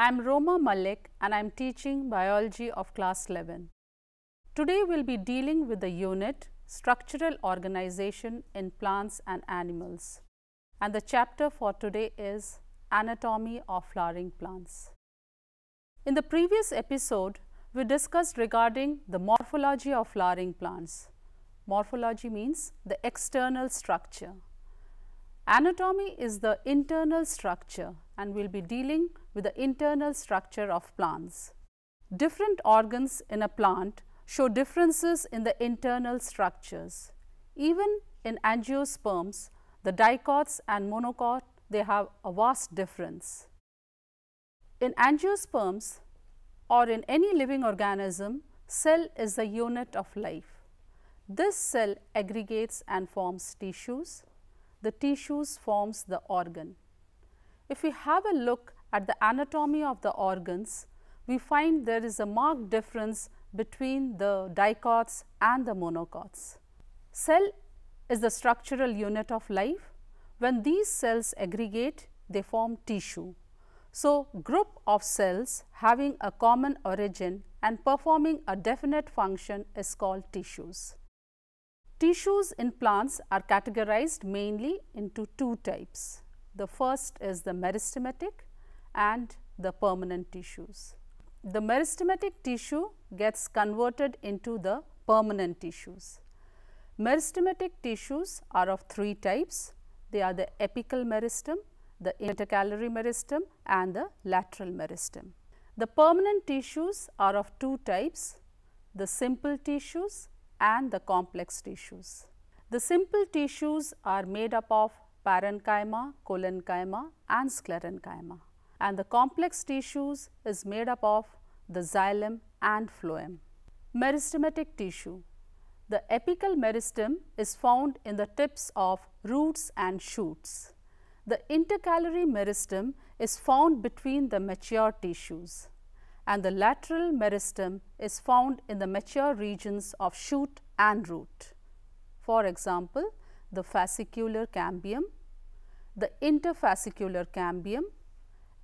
I am Roma Malik and I am teaching biology of class 11. Today we will be dealing with the unit Structural Organization in Plants and Animals, and the chapter for today is Anatomy of Flowering Plants. In the previous episode, we discussed regarding the morphology of flowering plants. Morphology means the external structure. Anatomy is the internal structure, and we will be dealing with the internal structure of plants. Different organs in a plant show differences in the internal structures. Even in angiosperms, the dicots and monocot, they have a vast difference. In angiosperms or in any living organism, cell is the unit of life. This cell aggregates and forms tissues. The tissues forms the organ. If we have a look at the anatomy of the organs, we find there is a marked difference between the dicots and the monocots. Cell is the structural unit of life. When these cells aggregate, they form tissue. So, group of cells having a common origin and performing a definite function is called tissues. Tissues in plants are categorized mainly into two types. The first is the meristematic and the permanent tissues. The meristematic tissue gets converted into the permanent tissues. Meristematic tissues are of three types. They are the apical meristem, the intercalary meristem and the lateral meristem. The permanent tissues are of two types, the simple tissues and the complex tissues. The simple tissues are made up of parenchyma, collenchyma and sclerenchyma, and the complex tissues is made up of the xylem and phloem. Meristematic tissue. The apical meristem is found in the tips of roots and shoots. The intercalary meristem is found between the mature tissues, and the lateral meristem is found in the mature regions of shoot and root. For example, the fascicular cambium, the interfascicular cambium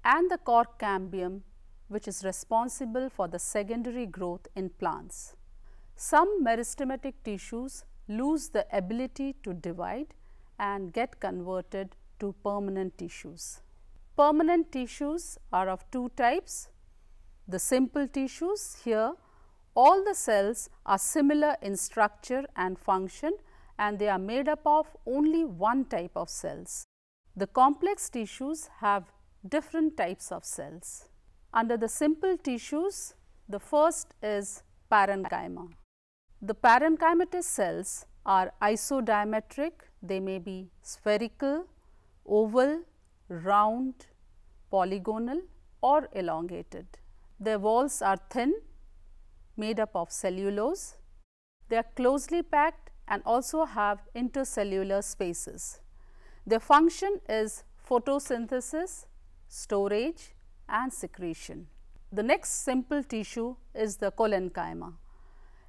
and the cork cambium, which is responsible for the secondary growth in plants. Some meristematic tissues lose the ability to divide and get converted to permanent tissues. Permanent tissues are of two types. The simple tissues, here all the cells are similar in structure and function, and they are made up of only one type of cells. The complex tissues have different types of cells. Under the simple tissues, the first is parenchyma. The parenchymatous cells are isodiametric. They may be spherical, oval, round, polygonal or elongated. Their walls are thin, made up of cellulose. They are closely packed and also have intercellular spaces. Their function is photosynthesis, storage and secretion. The next simple tissue is the collenchyma.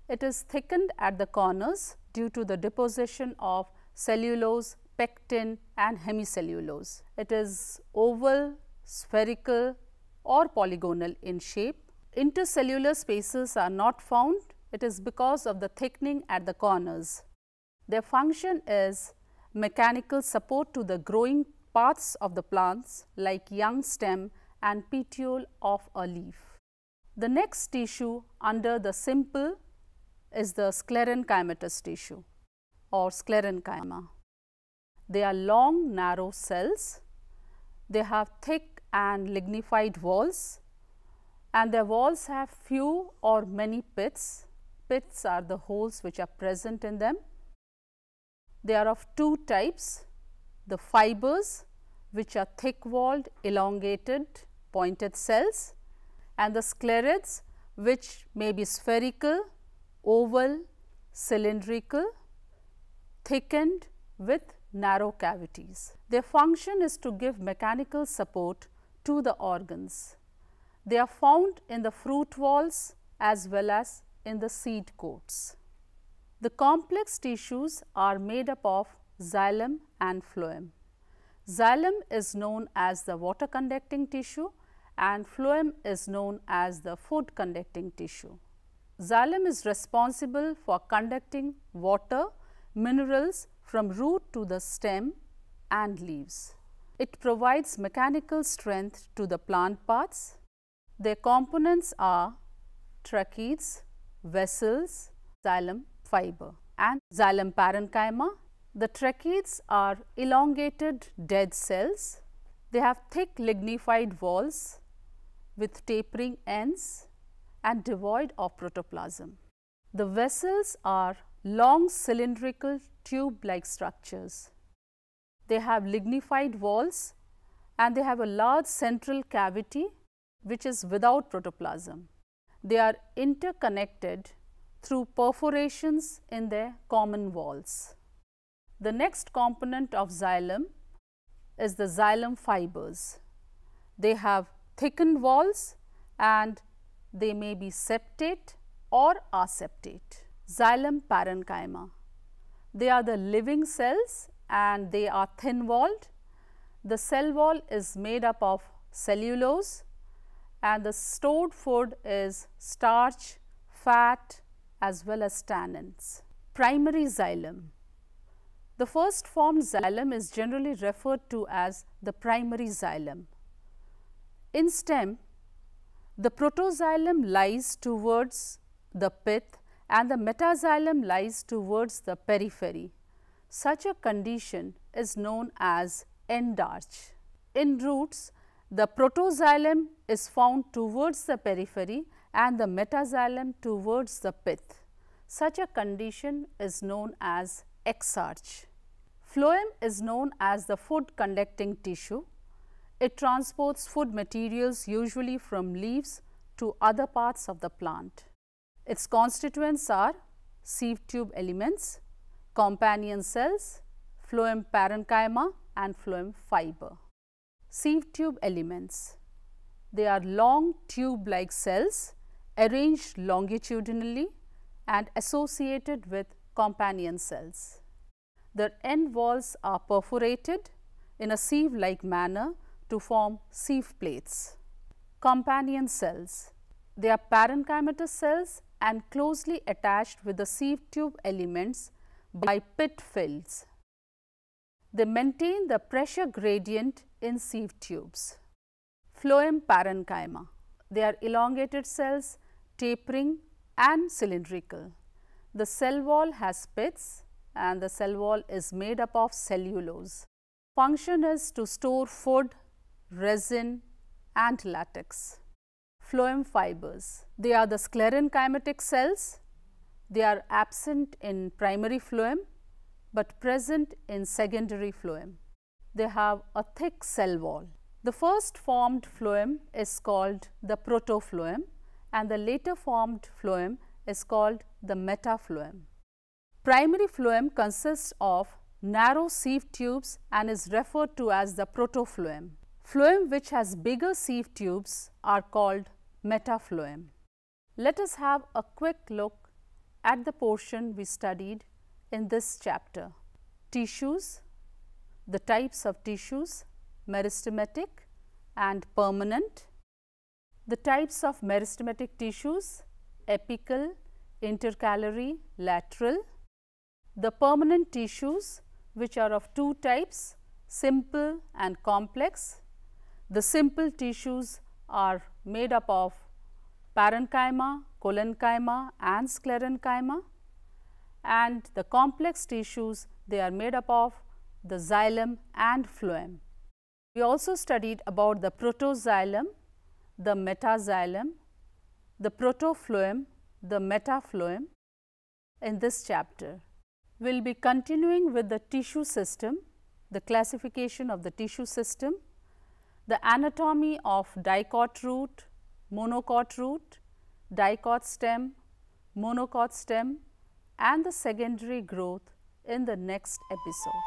It is thickened at the corners due to the deposition of cellulose, pectin and hemicellulose. It is oval, spherical or polygonal in shape. Intercellular spaces are not found. It is because of the thickening at the corners. Their function is mechanical support to the growing parts of the plants like young stem and petiole of a leaf. The next tissue under the simple is the sclerenchymatous tissue or sclerenchyma. They are long, narrow cells. They have thick and lignified walls, and their walls have few or many pits. Pits are the holes which are present in them. They are of two types, the fibers, which are thick walled, elongated, pointed cells, and the sclerids, which may be spherical, oval, cylindrical, thickened with narrow cavities. Their function is to give mechanical support to the organs. They are found in the fruit walls as well as in the seed coats. The complex tissues are made up of xylem and phloem. Xylem is known as the water conducting tissue and phloem is known as the food conducting tissue. Xylem is responsible for conducting water, minerals from root to the stem and leaves. It provides mechanical strength to the plant parts. Their components are tracheids, vessels, xylem fiber and xylem parenchyma. The tracheids are elongated dead cells. They have thick lignified walls with tapering ends and devoid of protoplasm. The vessels are long cylindrical tube-like structures. They have lignified walls and they have a large central cavity which is without protoplasm. They are interconnected through perforations in their common walls. The next component of xylem is the xylem fibers. They have thickened walls and they may be septate or aseptate. Xylem parenchyma. They are the living cells and they are thin walled. The cell wall is made up of cellulose and the stored food is starch, fat as well as tannins. Primary xylem. The first formed xylem is generally referred to as the primary xylem. In stem, the protoxylem lies towards the pith and the metaxylem lies towards the periphery. Such a condition is known as endarch. In roots, the protoxylem is found towards the periphery and the metaxylem towards the pith. Such a condition is known as exarch. Phloem is known as the food conducting tissue. It transports food materials usually from leaves to other parts of the plant. Its constituents are sieve tube elements, companion cells, phloem parenchyma and phloem fiber. Sieve tube elements. They are long tube-like cells arranged longitudinally and associated with companion cells. Their end walls are perforated in a sieve-like manner to form sieve plates. Companion cells. They are parenchymatous cells and closely attached with the sieve tube elements by pit fills. They maintain the pressure gradient in sieve tubes. Phloem parenchyma. They are elongated cells, tapering and cylindrical. The cell wall has pits and the cell wall is made up of cellulose. Function is to store food, resin and latex. Phloem fibers. They are the sclerenchymatic cells. They are absent in primary phloem but present in secondary phloem. They have a thick cell wall. The first formed phloem is called the protophlloem and the later formed phloem is called the metaphlloem. Primary phloem consists of narrow sieve tubes and is referred to as the protophlloem. Phloem which has bigger sieve tubes are called metaphloem. Let us have a quick look at the portion we studied in this chapter. Tissues, the types of tissues, meristematic and permanent. The types of meristematic tissues, apical, intercalary, lateral. The permanent tissues which are of two types, simple and complex. The simple tissues are made up of parenchyma, collenchyma and sclerenchyma, and the complex tissues, they are made up of the xylem and phloem. We also studied about the protoxylem, the metaxylem, the protophlloem, the metaphloem in this chapter. We will be continuing with the tissue system, the classification of the tissue system, the anatomy of dicot root, monocot root, dicot stem, monocot stem and the secondary growth in the next episode.